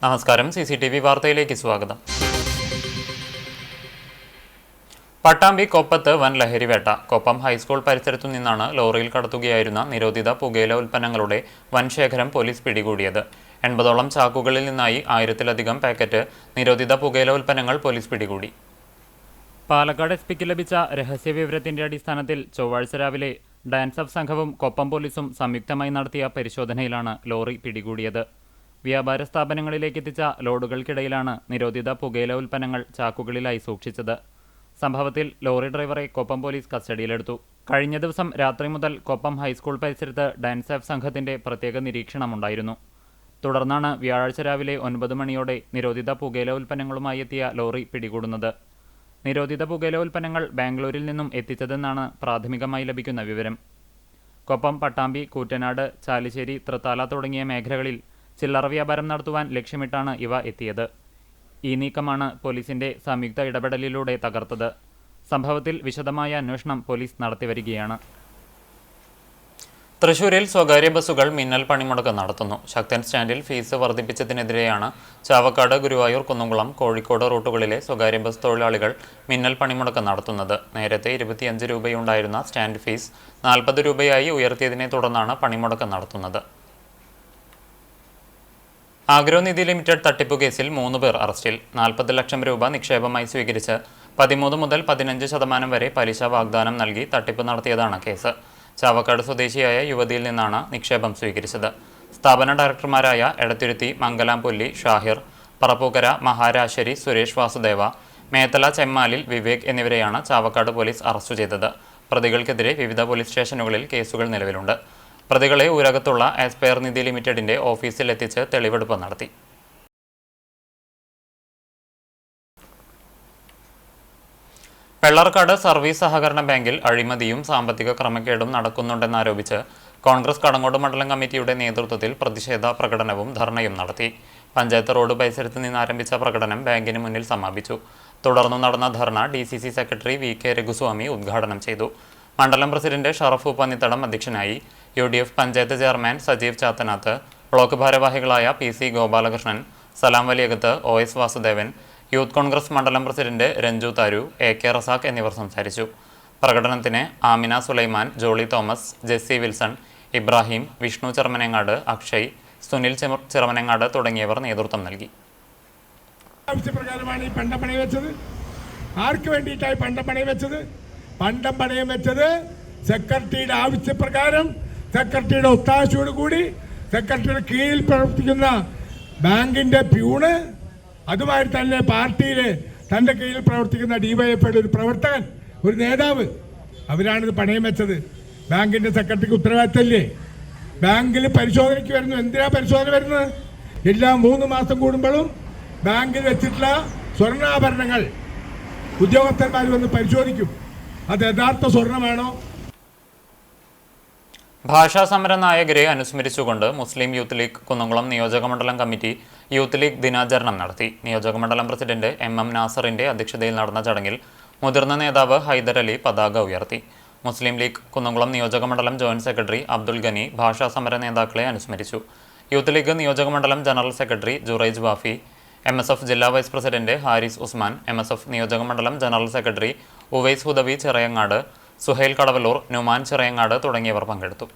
നമസ്കാരം. CCTV വാർത്തയിലേക്ക് സ്വാഗതം. പട്ടാമ്പി കൊപ്പത്ത് വൻ ലഹരിവേട്ട. കൊപ്പം ഹൈസ്കൂൾ പരിസരത്തു നിന്നാണ് ലോറിയിൽ കടത്തുകയായിരുന്ന നിരോധിത പുകയില ഉൽപ്പന്നങ്ങളുടെ വൻ ശേഖരം പോലീസ് പിടികൂടിയത്. 80ഓളം ചാക്കുകളിൽ നിന്നായി 1000-ലധികം പാക്കറ്റ് നിരോധിത പുകയില ഉൽപ്പന്നങ്ങൾ പോലീസ് പിടികൂടി. പാലക്കാട് SP-ക്ക് ലഭിച്ച രഹസ്യവിവരത്തിന്റെ അടിസ്ഥാനത്തിൽ ചൊവ്വാഴ്ച രാവിലെ ഡാൻസ് ഓഫ് സംഘവും കൊപ്പം പോലീസും സംയുക്തമായി നടത്തിയ പരിശോധനയിലാണ് ലോറി പിടികൂടിയത്. വ്യാപാര സ്ഥാപനങ്ങളിലേക്ക് എത്തിച്ച ലോഡുകൾക്കിടയിലാണ് നിരോധിത പുകയില ഉൽപ്പന്നങ്ങൾ ചാക്കുകളിലായി സൂക്ഷിച്ചത്. സംഭവത്തിൽ ലോറി ഡ്രൈവറെ കൊപ്പം പോലീസ് കസ്റ്റഡിയിലെടുത്തു. കഴിഞ്ഞ ദിവസം രാത്രി മുതൽ കൊപ്പം ഹൈസ്കൂൾ പരിസരത്ത് ഡാൻസ് ഓഫ് സംഘത്തിന്റെ പ്രത്യേക നിരീക്ഷണമുണ്ടായിരുന്നു. തുടർന്നാണ് വ്യാഴാഴ്ച രാവിലെ 9 മണിയോടെ നിരോധിത പുകയില ഉൽപ്പന്നങ്ങളുമായി എത്തിയ ലോറി പിടികൂടുന്നത്. നിരോധിത പുകയില ഉൽപ്പന്നങ്ങൾ ബാംഗ്ലൂരിൽ നിന്നും എത്തിച്ചതെന്നാണ് പ്രാഥമികമായി ലഭിക്കുന്ന വിവരം. കൊപ്പം, പട്ടാമ്പി, കൂറ്റനാട്, ചാലിശ്ശേരി, തൃത്താല തുടങ്ങിയ മേഖലകളിൽ ചില്ലറ വ്യാപാരം നടത്തുവാൻ ലക്ഷ്യമിട്ടാണ് ഇവ എത്തിയത്. ഈ നീക്കമാണ് പോലീസിന്റെ സംയുക്ത ഇടപെടലിലൂടെ തകർത്തത്. സംഭവത്തിൽ വിശദമായ അന്വേഷണം പോലീസ് നടത്തിവരികയാണ്. തൃശൂരിൽ സ്വകാര്യ ബസ്സുകൾ മിന്നൽ പണിമുടക്ക് നടത്തുന്നു. ശക്തൻ സ്റ്റാൻഡിൽ ഫീസ് വർദ്ധിപ്പിച്ചതിനെതിരെയാണ് ചാവക്കാട്, ഗുരുവായൂർ, കുന്നംകുളം, കോഴിക്കോട് റൂട്ടുകളിലെ സ്വകാര്യ ബസ് തൊഴിലാളികൾ മിന്നൽ പണിമുടക്ക് നടത്തുന്നത്. നേരത്തെ 25 രൂപയുണ്ടായിരുന്ന സ്റ്റാൻഡ് ഫീസ് 40 രൂപയായി ഉയർത്തിയതിനെ തുടർന്നാണ് പണിമുടക്ക് നടത്തുന്നത്. ആഗ്രോ നിധി ലിമിറ്റഡ് തട്ടിപ്പു കേസിൽ 3 പേർ അറസ്റ്റിൽ. 40 ലക്ഷം രൂപ നിക്ഷേപമായി സ്വീകരിച്ച് 13 മുതൽ 15% വരെ പലിശ വാഗ്ദാനം നൽകി തട്ടിപ്പ് നടത്തിയതാണ് കേസ്. ചാവക്കാട് സ്വദേശിയായ യുവതിയിൽ നിന്നാണ് നിക്ഷേപം സ്വീകരിച്ചത്. സ്ഥാപന ഡയറക്ടർമാരായ എടത്തിരുത്തി മംഗലാംപൊല്ലി ഷാഹിർ, പറപ്പൂക്കര മഹാരാശ്ശേരി സുരേഷ് വാസുദേവ, മേത്തല ചെമ്മാലിൽ വിവേക് എന്നിവരെയാണ് ചാവക്കാട് പോലീസ് അറസ്റ്റ് ചെയ്തത്. പ്രതികൾക്കെതിരെ വിവിധ പോലീസ് സ്റ്റേഷനുകളിൽ കേസുകൾ നിലവിലുണ്ട്. പ്രതികളെ ഊരകത്തുള്ള ആസ്പയർ നിധി ലിമിറ്റഡിന്റെ ഓഫീസിൽ എത്തിച്ച് തെളിവെടുപ്പ് നടത്തി. വെള്ളർക്കാട് സർവീസ് സഹകരണ ബാങ്കിൽ അഴിമതിയും സാമ്പത്തിക ക്രമക്കേടും നടക്കുന്നുണ്ടെന്നാരോപിച്ച് കോൺഗ്രസ് കടങ്ങോട് മണ്ഡലം കമ്മിറ്റിയുടെ നേതൃത്വത്തിൽ പ്രതിഷേധ പ്രകടനവും ധർണയും നടത്തി. പഞ്ചായത്ത് റോഡ് പരിസരത്ത് നിന്ന് ആരംഭിച്ച പ്രകടനം ബാങ്കിന് മുന്നിൽ സമാപിച്ചു. തുടർന്നു നടന്ന ധർണ DCC സെക്രട്ടറി VK രഘുസ്വാമി ഉദ്ഘാടനം ചെയ്തു. മണ്ഡലം പ്രസിഡന്റ് ഷറഫു പന്നിത്തടം അധ്യക്ഷനായി. UDF panchayat chairman Sajeev Chathanath, block ഭാരവാഹികളായ PC Gopalakrishnan, Salam Valiyakath, OS Vasudevan, youth congress മണ്ഡലം പ്രസിഡന്റ് രഞ്ജു താരു, AK റസാഖ് എന്നിവർ സംസാരിച്ചു. പ്രകടനത്തിന് ആമിന സുലൈമാൻ, ജോളി തോമസ്, ജെസ്സി വിൽസൺ, ഇബ്രാഹിം, വിഷ്ണു ചെറുമനങ്ങാട്, അക്ഷയ്, സുനിൽ ചെറുമനങ്ങാട് തുടങ്ങിയവർ നേതൃത്വം നൽകി. ആവശ്യപ്രകാരമാണ് ഈ പണ്ടം പണയം വെച്ചത്. ആർക്ക് വേണ്ടിയിട്ടായി പണ്ടം പണയം വെച്ചത്? പണ്ടം പണയം വെച്ചത് സെക്രട്ടറിയുടെ ആവശ്യപ്രകാരം, സെക്രട്ടറിയുടെ ഒത്താശയോടുകൂടി, സെക്രട്ടറിയുടെ കീഴിൽ പ്രവർത്തിക്കുന്ന ബാങ്കിന്റെ പ്യൂണ്, അതുമായി തന്നെ പാർട്ടിയിൽ തൻ്റെ കീഴിൽ പ്രവർത്തിക്കുന്ന DYFIയുടെ ഒരു പ്രവർത്തകൻ, ഒരു നേതാവ്, അവരാണിത് പണയം വെച്ചത്. ബാങ്കിന്റെ സെക്രട്ടറിക്ക് ഉത്തരവാദിത്തമില്ലേ? ബാങ്കിൽ പരിശോധനയ്ക്ക് വരുന്നു. എന്തിനാ പരിശോധന വരുന്നത്? എല്ലാ 3 മാസം കൂടുമ്പോഴും ബാങ്കിൽ വെച്ചിട്ടുള്ള സ്വർണ്ണാഭരണങ്ങൾ ഉദ്യോഗസ്ഥന്മാർ വന്ന് പരിശോധിക്കും. അത് യഥാർത്ഥ സ്വർണ്ണമാണോ? ഭാഷാ സമര നായകരെ അനുസ്മരിച്ചുകൊണ്ട് മുസ്ലിം യൂത്ത് ലീഗ് കുന്നംകുളം നിയോജകമണ്ഡലം കമ്മിറ്റി യൂത്ത് ലീഗ് ദിനാചരണം നടത്തി. നിയോജകമണ്ഡലം പ്രസിഡന്റ് MM നാസറിന്റെ അധ്യക്ഷതയിൽ നടന്ന ചടങ്ങിൽ മുതിർന്ന നേതാവ് ഹൈദർ അലി പതാക ഉയർത്തി. മുസ്ലിം ലീഗ് കുന്നംകുളം നിയോജകമണ്ഡലം ജോയിന്റ് സെക്രട്ടറി അബ്ദുൽ ഗനി ഭാഷാ സമര നേതാക്കളെ അനുസ്മരിച്ചു. യൂത്ത് ലീഗ് നിയോജകമണ്ഡലം general secretary Juraij Wafi, MSF ജില്ലാ vice president Haris Usman, MSF നിയോജകമണ്ഡലം ജനറൽ സെക്രട്ടറി ഉവൈസ് ഹുദവി ചിറയങ്ങാട്, സുഹൈൽ കടവല്ലൂർ, നുമാൻ ചിറയങ്ങാട് തുടങ്ങിയവർ പങ്കെടുത്തു.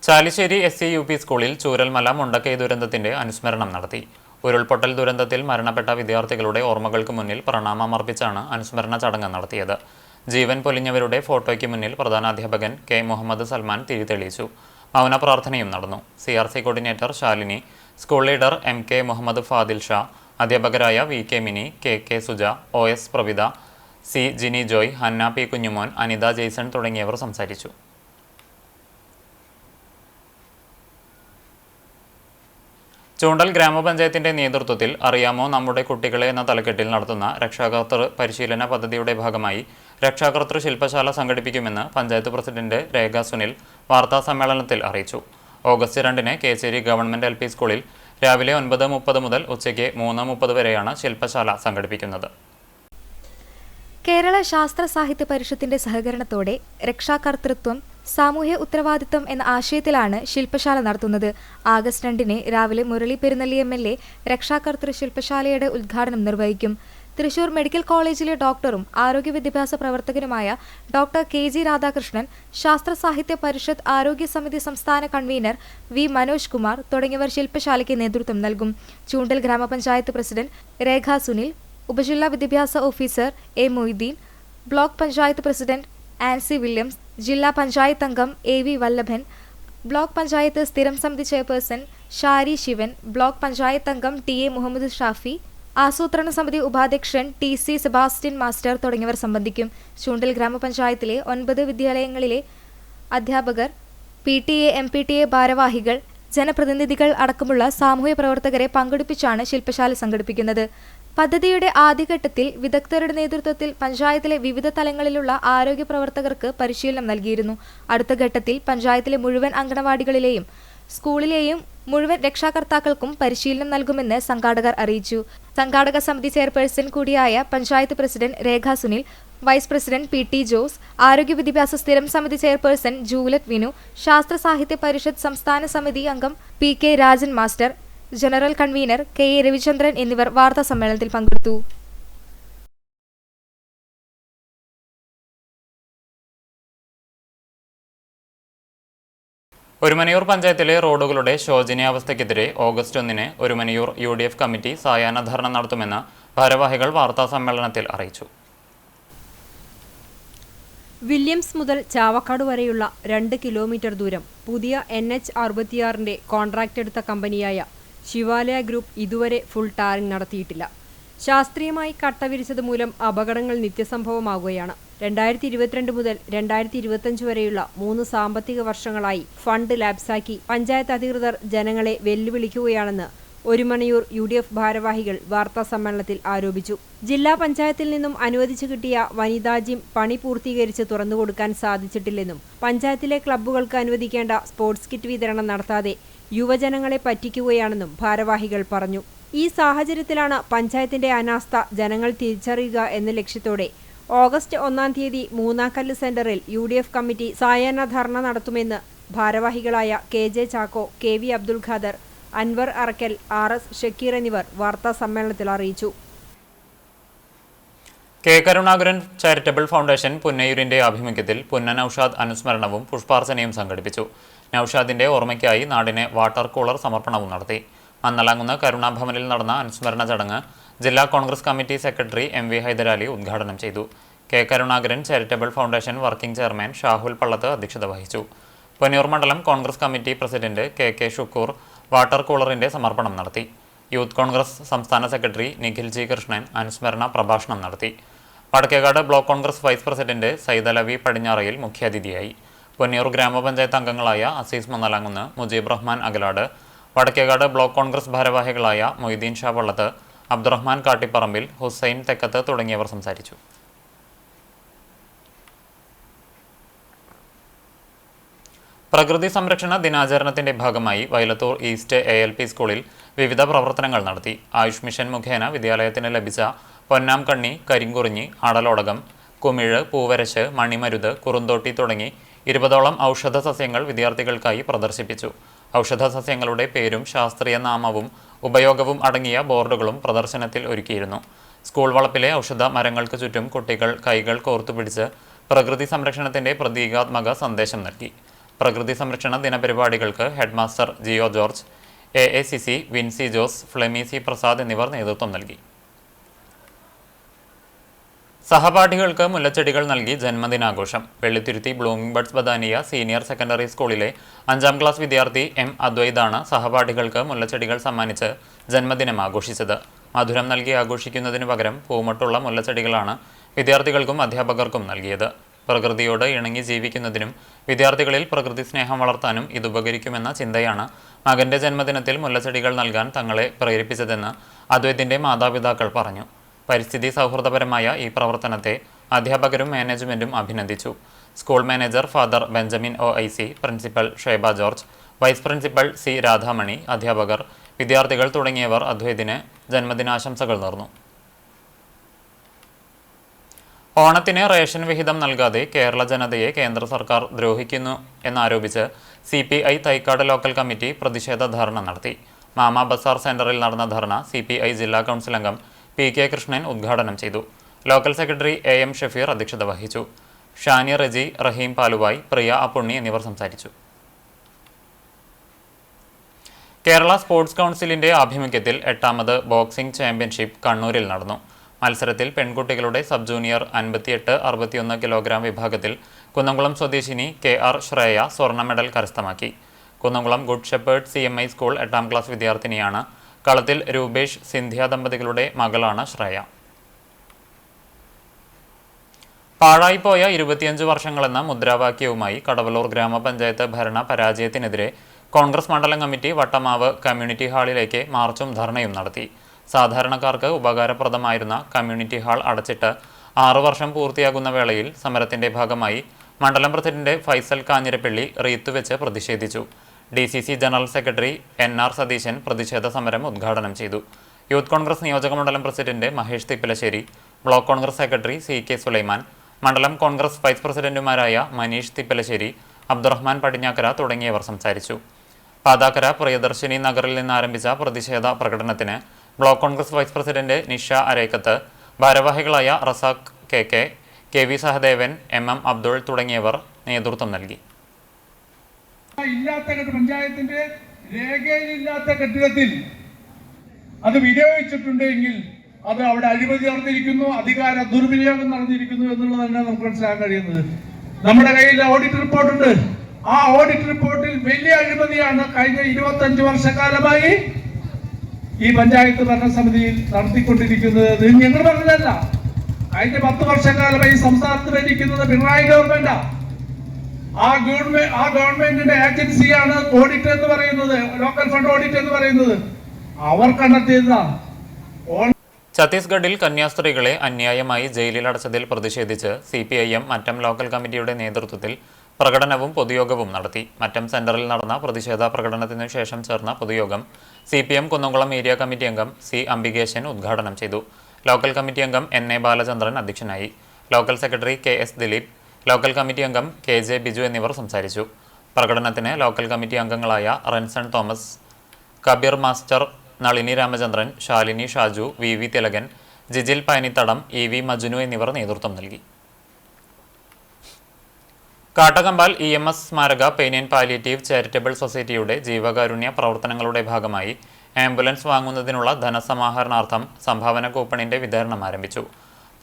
ചാലിശ്ശേരി SCUP സ്കൂളിൽ ചൂരൽമല മുണ്ടക്കൈ ദുരന്തത്തിന്റെ അനുസ്മരണം നടത്തി. ഉരുൾപൊട്ടൽ ദുരന്തത്തിൽ മരണപ്പെട്ട വിദ്യാർത്ഥികളുടെ ഓർമ്മകൾക്ക് മുന്നിൽ പ്രണാമമർപ്പിച്ചാണ് അനുസ്മരണ ചടങ്ങ് നടത്തിയത്. ജീവൻ പൊലിഞ്ഞവരുടെ ഫോട്ടോയ്ക്ക് മുന്നിൽ പ്രധാനാധ്യാപകൻ K മുഹമ്മദ് സൽമാൻ തിരിതെളിയിച്ചു. മൗന പ്രാർത്ഥനയും നടന്നു. CRC coordinator Shalini, school leader MK Muhammed Fadil Shah, അധ്യാപകരായ VK Mini, KK Suja, OS Pravitha, C Jini Joy, Hanna P Kunjumon, Anitha Jaison തുടങ്ങിയവർ സംസാരിച്ചു. ചൂണ്ടൽ ഗ്രാമപഞ്ചായത്തിന്റെ നേതൃത്വത്തിൽ അറിയാമോ നമ്മുടെ കുട്ടികളെ എന്ന തലക്കെട്ടിൽ നടത്തുന്ന രക്ഷാകർതൃ പരിശീലന പദ്ധതിയുടെ ഭാഗമായി രക്ഷാകർതൃ ശില്പശാല സംഘടിപ്പിക്കുമെന്ന് പഞ്ചായത്ത് പ്രസിഡന്റ് രേഖ സുനിൽ വാർത്താ സമ്മേളനത്തിൽ അറിയിച്ചു. ഓഗസ്റ്റ് 2-ന് കേച്ചേരി ഗവൺമെന്റ് LP സ്കൂളിൽ രാവിലെ 9:30 മുതൽ ഉച്ചയ്ക്ക് 3:30 വരെയാണ് ശില്പശാല സംഘടിപ്പിക്കുന്നത്. കേരള ശാസ്ത്ര സാഹിത്യ പരിഷത്തിന്റെ സഹകരണത്തോടെ രക്ഷാകർതൃത്വം സാമൂഹ്യ ഉത്തരവാദിത്തം എന്ന ആശയത്തിലാണ് ശില്പശാല നടത്തുന്നത്. ആഗസ്റ്റ് 2 രാവിലെ മുരളി പെരുന്നള്ളി MLA രക്ഷാകർതൃ ശില്പശാലയുടെ ഉദ്ഘാടനം നിർവഹിക്കും. തൃശൂർ മെഡിക്കൽ കോളേജിലെ ഡോക്ടറും ആരോഗ്യ വിദ്യാഭ്യാസ പ്രവർത്തകനുമായ ഡോക്ടർ KG രാധാകൃഷ്ണൻ, ശാസ്ത്ര സാഹിത്യ പരിഷത്ത് ആരോഗ്യ സമിതി സംസ്ഥാന കൺവീനർ V മനോജ് കുമാർ തുടങ്ങിയവർ ശില്പശാലയ്ക്ക് നേതൃത്വം നൽകും. ചൂണ്ടൽ ഗ്രാമപഞ്ചായത്ത് പ്രസിഡന്റ് രേഖ സുനിൽ, ഉപജില്ലാ വിദ്യാഭ്യാസ officer A Moideen, block panchayat president Ancy Williams, ജില്ലാ പഞ്ചായത്ത് അംഗം AV വല്ലഭൻ, ബ്ലോക്ക് പഞ്ചായത്ത് സ്ഥിരം സമിതി ചെയർപേഴ്സൺ ഷാരി ശിവൻ, ബ്ലോക്ക് പഞ്ചായത്ത് അംഗം TA മുഹമ്മദ് ഷാഫി, ആസൂത്രണ സമിതി ഉപാധ്യക്ഷൻ TC സെബാസ്റ്റ്യൻ മാസ്റ്റർ തുടങ്ങിയവർ സംബന്ധിക്കും. ചൂണ്ടൽ ഗ്രാമപഞ്ചായത്തിലെ 9 വിദ്യാലയങ്ങളിലെ അധ്യാപകർ, PTA MPTA ഭാരവാഹികൾ, ജനപ്രതിനിധികൾ അടക്കമുള്ള സാമൂഹ്യ പ്രവർത്തകരെ പങ്കെടുപ്പിച്ചാണ് ശില്പശാല സംഘടിപ്പിക്കുന്നത്. പദ്ധതിയുടെ ആദ്യഘട്ടത്തിൽ വിദഗ്ധരുടെ നേതൃത്വത്തിൽ പഞ്ചായത്തിലെ വിവിധ തലങ്ങളിലുള്ള ആരോഗ്യ പ്രവർത്തകർക്ക് പരിശീലനം നൽകിയിരുന്നു. അടുത്ത ഘട്ടത്തിൽ പഞ്ചായത്തിലെ മുഴുവൻ അങ്കണവാടികളിലെയും സ്കൂളിലെയും മുഴുവൻ രക്ഷാകർത്താക്കൾക്കും പരിശീലനം നൽകുമെന്ന് സംഘാടകർ അറിയിച്ചു. സംഘാടക സമിതി ചെയർപേഴ്സൺ കൂടിയായ panchayat president Rekha Sunil, vice president PT Jose, ആരോഗ്യ വിദ്യാഭ്യാസ സ്ഥിരം സമിതി ചെയർപേഴ്സൺ ജൂലറ്റ് വിനു, ശാസ്ത്ര സാഹിത്യ പരിഷത്ത് സംസ്ഥാന സമിതി അംഗം PK Rajan master, general convener KA Ravichandran എന്നിവർ വാർത്താ സമ്മേളനത്തിൽ പങ്കെടുത്തു. ഒരുമനയൂർ പഞ്ചായത്തിലെ റോഡുകളുടെ ശോചനീയാവസ്ഥയ്ക്കെതിരെ ഓഗസ്റ്റ് 1 ഒരുമനയൂർ UDF കമ്മിറ്റി സായാഹ്ന ധർണ നടത്തുമെന്ന് ഭാരവാഹികൾ വാർത്താ സമ്മേളനത്തിൽ അറിയിച്ചു. വില്യംസ് മുതൽ ചാവക്കാട് വരെയുള്ള 2 കിലോമീറ്റർ ദൂരം പുതിയ NH 66 കോൺട്രാക്ട് എടുത്ത കമ്പനിയായ ശിവാലയ ഗ്രൂപ്പ് ഇതുവരെ ഫുൾ ടാറിംഗ് നടത്തിയിട്ടില്ല. ശാസ്ത്രീയമായി കട്ട വിരിച്ചത് മൂലം അപകടങ്ങൾ നിത്യസംഭവമാകുകയാണ്. 2022 മുതൽ 2025 വരെയുള്ള 3 സാമ്പത്തിക വർഷങ്ങളായി ഫണ്ട് ലാപ്സാക്കി പഞ്ചായത്ത് അധികൃതർ ജനങ്ങളെ വെല്ലുവിളിക്കുകയാണെന്ന് ഒരുമനയൂർ UDF ഭാരവാഹികൾ വാർത്താ സമ്മേളനത്തിൽ ആരോപിച്ചു. ജില്ലാ പഞ്ചായത്തിൽ നിന്നും അനുവദിച്ചു കിട്ടിയ വനിതാ ജിം പണി പൂർത്തീകരിച്ച് തുറന്നുകൊടുക്കാൻ സാധിച്ചിട്ടില്ലെന്നും പഞ്ചായത്തിലെ ക്ലബ്ബുകൾക്ക് അനുവദിക്കേണ്ട സ്പോർട്സ് കിറ്റ് വിതരണം നടത്താതെ യുവജനങ്ങളെ പറ്റിക്കുകയാണെന്നും ഭാരവാഹികൾ പറഞ്ഞു. ഈ സാഹചര്യത്തിലാണ് പഞ്ചായത്തിന്റെ അനാസ്ഥ ജനങ്ങൾ തിരിച്ചറിയുക എന്ന ലക്ഷ്യത്തോടെ ഓഗസ്റ്റ് 1 മൂന്നാക്കല്ല് സെന്ററിൽ UDF കമ്മിറ്റി സായാഹ്ന ധർണ നടത്തുമെന്ന് ഭാരവാഹികളായ KJ Chacko, KV Abdul Khader, Anwar Arakkal, RS Shakir എന്നിവർ വാർത്താ സമ്മേളനത്തിൽ അറിയിച്ചു. K കരുണാകരൻ ചാരിറ്റബിൾ ഫൗണ്ടേഷൻ പുന്നയൂരിന്റെ ആഭിമുഖ്യത്തിൽ പുന്ന നൌഷാദ് അനുസ്മരണവും പുഷ്പാർച്ചനയും സംഘടിപ്പിച്ചു. നൌഷാദിന്റെ ഓർമ്മയ്ക്കായി നാടിനെ വാട്ടർ കൂളർ സമർപ്പണവും നടത്തി. മന്നലാങ്കുന്ന് കരുണാഭവനിൽ നടന്ന അനുസ്മരണ ചടങ്ങ് ജില്ലാ Congress committee secretary MV Hyderali ഉദ്ഘാടനം ചെയ്തു. K Karunakaran charitable foundation working chairman Shahul Pallath അധ്യക്ഷത വഹിച്ചു. പുന്നയൂർ മണ്ഡലം Congress committee president KK Shukoor water കൂളറിന്റെ സമർപ്പണം നടത്തി. യൂത്ത് കോൺഗ്രസ് സംസ്ഥാന സെക്രട്ടറി നിഖിൽ G കൃഷ്ണൻ അനുസ്മരണ പ്രഭാഷണം നടത്തി. Vadakkekad block Congress vice president Saidalavi Padinjarayil മുഖ്യാതിഥിയായി. പുന്നയൂർ ഗ്രാമപഞ്ചായത്ത് അംഗങ്ങളായ അസീസ് മന്നലാങ്കുന്ന്, മുജീബ് റഹ്മാൻ അകലാട്, വടക്കേകാട് ബ്ലോക്ക് കോൺഗ്രസ് ഭാരവാഹികളായ മൊയ്തീൻ ഷാ പള്ളത്ത്, അബ്ദുറഹ്മാൻ കാട്ടിപ്പറമ്പിൽ, ഹുസൈൻ തെക്കത്ത് തുടങ്ങിയവർ സംസാരിച്ചു. പ്രകൃതി സംരക്ഷണ ദിനാചരണത്തിന്റെ ഭാഗമായി വയലത്തൂർ ഈസ്റ്റ് ALP സ്കൂളിൽ വിവിധ പ്രവർത്തനങ്ങൾ നടത്തി. ആയുഷ് മിഷൻ മുഖേന വിദ്യാലയത്തിന് ലഭിച്ച പൊന്നാം കണ്ണി, കരിങ്കുറിഞ്ഞി, അടലോടകം, കുമിഴ്, പൂവരശ്, മണിമരുത്, കുറുന്തോട്ടി തുടങ്ങി 20ഓളം ഔഷധ സസ്യങ്ങൾ വിദ്യാർത്ഥികൾക്കായി പ്രദർശിപ്പിച്ചു. ഔഷധ സസ്യങ്ങളുടെ പേരും ശാസ്ത്രീയ നാമവും ഉപയോഗവും അടങ്ങിയ ബോർഡുകളും പ്രദർശനത്തിൽ ഒരുക്കിയിരുന്നു. സ്കൂൾ വളപ്പിലെ ഔഷധ മരങ്ങൾക്ക് ചുറ്റും കുട്ടികൾ കൈകൾ കോർത്തുപിടിച്ച് പ്രകൃതി സംരക്ഷണത്തിന്റെ പ്രതീകാത്മക സന്ദേശം നൽകി. പ്രകൃതി സംരക്ഷണ ദിനപരിപാടികൾക്ക് headmaster Jio George, AACC Vincy Jose, Flemy C Prasad എന്നിവർ നേതൃത്വം നൽകി. സഹപാഠികൾക്ക് മുല്ലച്ചെടികൾ നൽകി ജന്മദിനാഘോഷം. Vellithuruthy blooming buds Badania senior secondary സ്കൂളിലെ 5ാം ക്ലാസ് വിദ്യാർത്ഥി M അദ്വൈതാണ് സഹപാഠികൾക്ക് മുല്ലച്ചെടികൾ സമ്മാനിച്ച് ജന്മദിനം ആഘോഷിച്ചത്. മധുരം നൽകി ആഘോഷിക്കുന്നതിനു പകരം പൂമട്ടുള്ള മുല്ലച്ചെടികളാണ് വിദ്യാർത്ഥികൾക്കും അധ്യാപകർക്കും നൽകിയത്. പ്രകൃതിയോട് ഇണങ്ങി ജീവിക്കുന്നതിനും വിദ്യാർത്ഥികളിൽ പ്രകൃതി സ്നേഹം വളർത്താനും ഇതുപകരിക്കുമെന്ന ചിന്തയാണ് മകന്റെ ജന്മദിനത്തിൽ മുല്ലച്ചെടികൾ നൽകാൻ തങ്ങളെ പ്രേരിപ്പിച്ചതെന്ന് അദ്വൈതിന്റെ മാതാപിതാക്കൾ പറഞ്ഞു. പരിസ്ഥിതി സൗഹൃദപരമായ ഈ പ്രവർത്തനത്തെ അധ്യാപകരും മാനേജ്മെന്റും അഭിനന്ദിച്ചു. School manager father Benjamin OIC, principal Sheba George, vice principal C Radhamani, അധ്യാപകർ, വിദ്യാർത്ഥികൾ തുടങ്ങിയവർ അദ്വൈതിന് ജന്മദിനാശംസകൾ നേർന്നു. ഓണത്തിന് റേഷൻ വിഹിതം നൽകാതെ കേരള ജനതയെ കേന്ദ്ര സർക്കാർ ദ്രോഹിക്കുന്നു എന്നാരോപിച്ച് CPI തൈക്കാട് ലോക്കൽ കമ്മിറ്റി പ്രതിഷേധ ധർണ നടത്തി. മാമ ബസാർ സെന്ററിൽ നടന്ന ധർണ CPI ജില്ലാ കൗൺസിൽ അംഗം PK കൃഷ്ണൻ ഉദ്ഘാടനം ചെയ്തു. ലോക്കൽ സെക്രട്ടറി AM ഷഫീർ അധ്യക്ഷത വഹിച്ചു. ഷാനി റജി, റഹീം പാലുവായ്, പ്രിയ അപ്പുണ്ണി എന്നിവർ സംസാരിച്ചു. കേരള സ്പോർട്സ് കൗൺസിലിന്റെ ആഭിമുഖ്യത്തിൽ 8ാമത് ബോക്സിംഗ് ചാമ്പ്യൻഷിപ്പ് കണ്ണൂരിൽ നടന്നു. മത്സരത്തിൽ പെൺകുട്ടികളുടെ സബ് ജൂനിയർ 58-61 കിലോഗ്രാം വിഭാഗത്തിൽ കുന്നംകുളം സ്വദേശിനി KR ശ്രേയ സ്വർണ്ണ മെഡൽ കരസ്ഥമാക്കി. Kunnamkulam good shepherd CMI school 8ാം class വിദ്യാർത്ഥിനിയാണ്. കളത്തിൽ രൂപേഷ് സിന്ധ്യ ദമ്പതികളുടെ മകളാണ് ശ്രേയ. പാഴായിപ്പോയ 25 വർഷങ്ങളെന്ന മുദ്രാവാക്യവുമായി കടവലൂർ ഗ്രാമപഞ്ചായത്ത് ഭരണ പരാജയത്തിനെതിരെ കോൺഗ്രസ് മണ്ഡലം കമ്മിറ്റി വട്ടമാവ് കമ്മ്യൂണിറ്റി ഹാളിലേക്ക് മാർച്ചും ധർണയും നടത്തി. സാധാരണക്കാർക്ക് ഉപകാരപ്രദമായിരുന്ന കമ്മ്യൂണിറ്റി ഹാൾ അടച്ചിട്ട് 6 വർഷം പൂർത്തിയാകുന്ന വേളയിൽ സമരത്തിന്റെ ഭാഗമായി മണ്ഡലം പ്രസിഡന്റ് ഫൈസൽ കാഞ്ഞിരപ്പള്ളി റീത്തുവെച്ച് പ്രതിഷേധിച്ചു. DCC general secretary NR Satheesan പ്രതിഷേധ സമരം ഉദ്ഘാടനം ചെയ്തു. യൂത്ത് കോൺഗ്രസ് നിയോജക മണ്ഡലം president Mahesh Thippalassery, block Congress secretary CK Sulaiman, മണ്ഡലം കോൺഗ്രസ് വൈസ് പ്രസിഡന്റുമാരായ മനീഷ് തിപ്പലശ്ശേരി, അബ്ദുറഹ്മാൻ പടിഞ്ഞാക്കര തുടങ്ങിയവർ സംസാരിച്ചു. പാതാക്കര പ്രിയദർശിനി നഗറിൽ നിന്ന് ആരംഭിച്ച പ്രതിഷേധ പ്രകടനത്തിന് block Congress vice president Nisha Arekkath, ഭാരവാഹികളായ Razak KK, KV Sahadevan, MM Abdul തുടങ്ങിയവർ നേതൃത്വം നൽകി. പഞ്ചായത്തിന്റെ രേഖയിലില്ലാത്ത കെട്ടിടത്തിൽ അത് വിനിയോഗിച്ചിട്ടുണ്ടെങ്കിൽ അത് അവിടെ അഴിമതി നടന്നിരിക്കുന്നു, അധികാര ദുർവിനിയോഗം നടന്നിരിക്കുന്നു എന്നുള്ളത് തന്നെ നമുക്ക് മനസ്സിലാക്കാൻ കഴിയുന്നത്. നമ്മുടെ കയ്യിൽ ഓഡിറ്റ് റിപ്പോർട്ടുണ്ട്. ആ ഓഡിറ്റ് റിപ്പോർട്ടിൽ വലിയ അഴിമതിയാണ് കഴിഞ്ഞ 25 വർഷക്കാലമായി ഈ പഞ്ചായത്ത് ഭരണസമിതിയിൽ നടത്തിക്കൊണ്ടിരിക്കുന്നത്. ഞങ്ങൾ പറഞ്ഞതല്ല, കഴിഞ്ഞ 10 വർഷക്കാലമായി സംസ്ഥാനത്ത് ഭരിക്കുന്നത് പിണറായി ഗവൺമെന്റാ. ആ ഗവൺമെന്റിന്റെ ഏജൻസിയാണ് ഓഡിറ്റ് എന്ന് പറയുന്നത്, ലോക്കൽ ഫണ്ട് ഓഡിറ്റ് എന്ന് പറയുന്നത്. അവർ കണ്ടെത്തിയതാ. ഛത്തീസ്ഗഡിൽ കന്യാസ്ത്രീകളെ അന്യായമായി ജയിലിൽ അടച്ചതിൽ പ്രതിഷേധിച്ച് CPIM മറ്റം ലോക്കൽ കമ്മിറ്റിയുടെ നേതൃത്വത്തിൽ പ്രകടനവും പൊതുയോഗവും നടത്തി. മറ്റം സെന്ററിൽ നടന്ന പ്രതിഷേധ പ്രകടനത്തിനു ശേഷം ചേർന്ന പൊതുയോഗം CPM കുന്നംകുളം ഏരിയ കമ്മിറ്റി അംഗം C അംബികേശൻ ഉദ്ഘാടനം ചെയ്തു. ലോക്കൽ കമ്മിറ്റി അംഗം NA ബാലചന്ദ്രൻ അധ്യക്ഷനായി. Local secretary KS Dileep, local committee അംഗം KJ ബിജു എന്നിവർ സംസാരിച്ചു. പ്രകടനത്തിന് ലോക്കൽ കമ്മിറ്റി അംഗങ്ങളായ Renson Thomas, Kabeer master, Nalini Ramachandran, Shalini Shaju, VV Thilakan, Jijil Payanithadam, EV Majunu എന്നിവർ നേതൃത്വം നൽകി. കാട്ടകമ്പാൽ EMS സ്മാരക പെയിൻ ആൻഡ് പാലിയേറ്റീവ് ചാരിറ്റബിൾ സൊസൈറ്റിയുടെ ജീവകാരുണ്യ പ്രവർത്തനങ്ങളുടെ ഭാഗമായി ആംബുലൻസ് വാങ്ങുന്നതിനുള്ള ധനസമാഹരണാർത്ഥം സംഭാവന കൂപ്പണിന്റെ വിതരണം ആരംഭിച്ചു.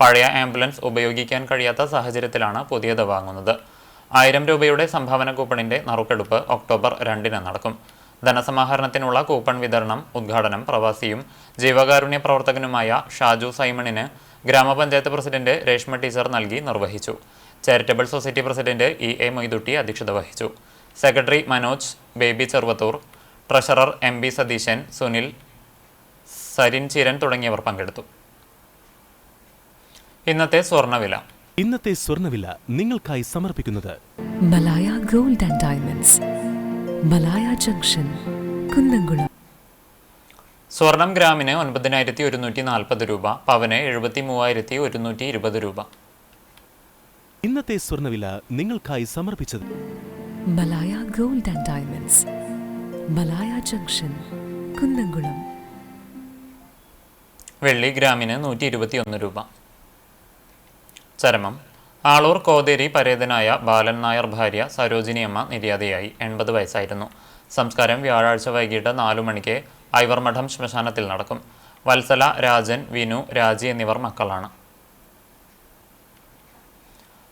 പഴയ ആംബുലൻസ് ഉപയോഗിക്കാൻ കഴിയാത്ത സാഹചര്യത്തിലാണ് പുതിയത് വാങ്ങുന്നത്. 1000 രൂപയുടെ സംഭാവന കൂപ്പണിന്റെ നറുക്കെടുപ്പ് ഒക്ടോബർ 2 നടക്കും. ധനസമാഹരണത്തിനുള്ള കൂപ്പൺ വിതരണം ഉദ്ഘാടനം പ്രവാസിയും ജീവകാരുണ്യ പ്രവർത്തകനുമായ ഷാജു സൈമണിന് ഗ്രാമപഞ്ചായത്ത് പ്രസിഡന്റ് രേഷ്മ ടീച്ചർ നൽകി നിർവഹിച്ചു. Charitable society president EA Moidutty അധ്യക്ഷത വഹിച്ചു. Secretary Manoj, baby Cheruvathur, treasurer MB Satheesan, Sunil, Sarin Cheeran തുടങ്ങിയവർ പങ്കെടുത്തു. ഇന്നത്തെ സ്വർണ്ണവില നിങ്ങൾക്കായി സമർപ്പിക്കുന്നത് Malaya gold and diamonds, Malaya junction, Kunnamkulam. സ്വർണം ഗ്രാമിന് 9140 രൂപ, പവന് 73,120 രൂപ. ഇന്നത്തെ സ്വർണ്ണവില നിങ്ങൾക്കായി സമർപ്പിച്ചത് Malaya gold and diamonds, Malaya junction, Kunnamkulam. വെള്ളി ഗ്രാമിന് 121 രൂപ. ചരമം: ആളൂർ കോതേരി പരേതനായ ബാലൻ നായർ ഭാര്യ സരോജിനിയമ്മ നിര്യാതയായി. 80 വയസ്സായിരുന്നു. സംസ്കാരം വ്യാഴാഴ്ച വൈകിട്ട് 4 മണിക്ക് ഐവർമഠം ശ്മശാനത്തിൽ നടക്കും. വത്സല, രാജൻ, വിനു, രാജി എന്നിവർ മക്കളാണ്.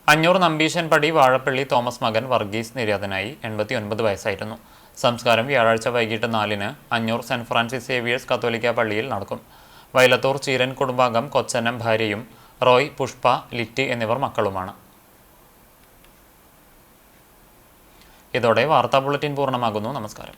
അഞ്ഞൂർ നമ്പീശൻപടി വാഴപ്പള്ളി തോമസ് മകൻ വർഗീസ് നിര്യാതനായി. 89 വയസ്സായിരുന്നു. സംസ്കാരം വ്യാഴാഴ്ച വൈകിട്ട് 4-ന് അഞ്ഞൂർ സെന്റ് ഫ്രാൻസിസ് സേവിയേഴ്സ് കത്തോലിക്ക പള്ളിയിൽ നടക്കും. വൈലത്തൂർ ചീരൻ കുടുംബാംഗം കൊച്ചനം ഭാര്യയും റോയ്, പുഷ്പ, ലിറ്റി എന്നിവർ മക്കളുമാണ്. ഇതോടെ വാർത്താ ബുള്ളറ്റിൻ പൂർണ്ണമാകുന്നു. നമസ്കാരം.